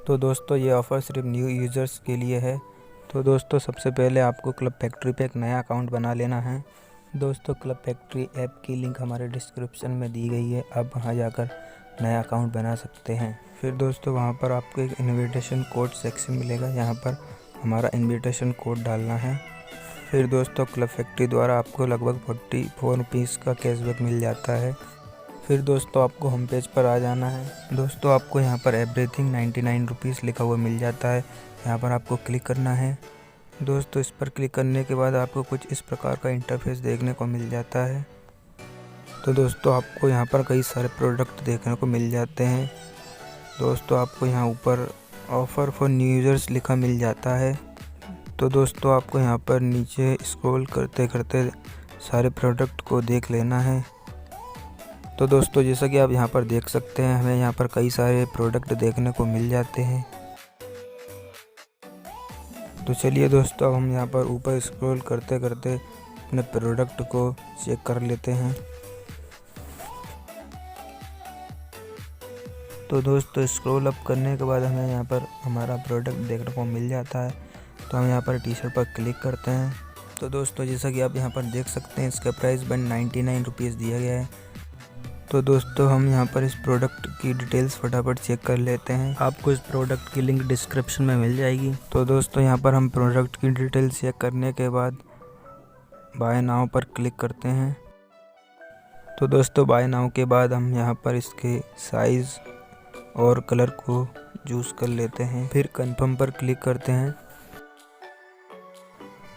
तो दोस्तों ये ऑफ़र सिर्फ न्यू यूज़र्स के लिए है। तो दोस्तों सबसे पहले आपको क्लब फैक्ट्री पे एक नया अकाउंट बना लेना है। दोस्तों क्लब फैक्ट्री ऐप की लिंक हमारे डिस्क्रिप्शन में दी गई है, आप वहां जाकर नया अकाउंट बना सकते हैं। फिर दोस्तों वहां पर आपको एक इनविटेशन कोड सेक्शन मिलेगा, यहाँ पर हमारा इनविटेशन कोड डालना है। फिर दोस्तों क्लब फैक्ट्री द्वारा आपको लगभग 44 रुपीज़ का कैशबैक मिल जाता है। फिर दोस्तों आपको होम पेज पर आ जाना है। दोस्तों आपको यहाँ पर एवरीथिंग 99 रुपीज़ लिखा हुआ मिल जाता है, यहाँ पर आपको क्लिक करना है। दोस्तों इस पर क्लिक करने के बाद आपको कुछ इस प्रकार का इंटरफेस देखने को मिल जाता है। तो दोस्तों आपको यहाँ पर कई सारे प्रोडक्ट देखने को मिल जाते हैं। दोस्तों आपको यहाँ ऊपर ऑफ़र फॉर न्यू यूज़र्स लिखा मिल जाता है। तो दोस्तों आपको यहाँ पर नीचे स्क्रॉल करते करते सारे प्रोडक्ट को देख लेना है। तो दोस्तों जैसा कि आप यहाँ पर देख सकते हैं, हमें यहाँ पर कई सारे प्रोडक्ट देखने को मिल जाते हैं। तो चलिए दोस्तों अब हम यहाँ पर ऊपर स्क्रॉल करते करते अपने प्रोडक्ट को चेक कर लेते हैं। तो दोस्तों स्क्रॉल अप करने के बाद हमें यहाँ पर हमारा प्रोडक्ट देखने को मिल जाता है। तो हम यहाँ पर टी शर्ट पर क्लिक करते हैं। तो दोस्तों जैसा कि आप यहाँ पर देख सकते हैं, इसका प्राइस 99 रुपीज़ दिया गया है। तो दोस्तों हम यहाँ पर इस प्रोडक्ट की डिटेल्स फटाफट चेक कर लेते हैं, आपको इस प्रोडक्ट की लिंक डिस्क्रिप्शन में मिल जाएगी। तो दोस्तों यहाँ पर हम प्रोडक्ट की डिटेल्स चेक करने के बाद बाय नाउ पर क्लिक करते हैं। तो दोस्तों बाय नाउ के बाद हम यहाँ पर इसके साइज़ और कलर को चूज़ कर लेते हैं, फिर कंफर्म पर क्लिक करते हैं।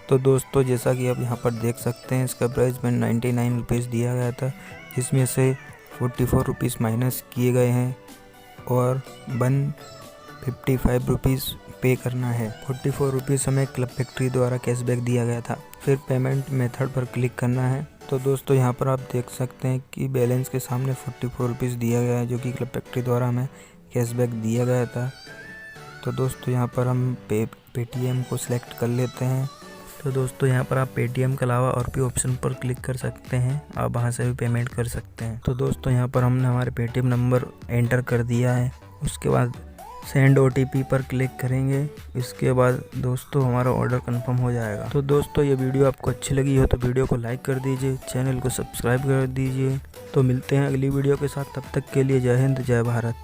तो दोस्तों जैसा कि आप यहाँ पर देख सकते हैं, इसका प्राइस में 99 रुपीज़ दिया गया था, जिसमें से 44 रुपीज़ माइनस किए गए हैं और 155 रुपीज़ पे करना है। 44 रुपीज़ हमें क्लब फैक्ट्री द्वारा कैशबैक दिया गया था। फिर पेमेंट मेथड पर क्लिक करना है। तो दोस्तों यहाँ पर आप देख सकते हैं कि बैलेंस के सामने 44 रुपीज़ दिया गया है, जो कि क्लब फैक्ट्री द्वारा हमें कैशबैक दिया गया था। तो दोस्तों यहाँ पर हम पेटीएम को सिलेक्ट कर लेते हैं। तो दोस्तों यहाँ पर आप पेटीएम के अलावा और भी ऑप्शन पर क्लिक कर सकते हैं, आप वहाँ से भी पेमेंट कर सकते हैं। तो दोस्तों यहाँ पर हमने हमारे पेटीएम नंबर एंटर कर दिया है। उसके बाद सेंड ओटीपी पर क्लिक करेंगे। इसके बाद दोस्तों हमारा ऑर्डर कंफर्म हो जाएगा। तो दोस्तों ये वीडियो आपको अच्छी लगी हो तो वीडियो को लाइक कर दीजिए, चैनल को सब्सक्राइब कर दीजिए। तो मिलते हैं अगली वीडियो के साथ, तब तक के लिए जय हिंद जय भारत।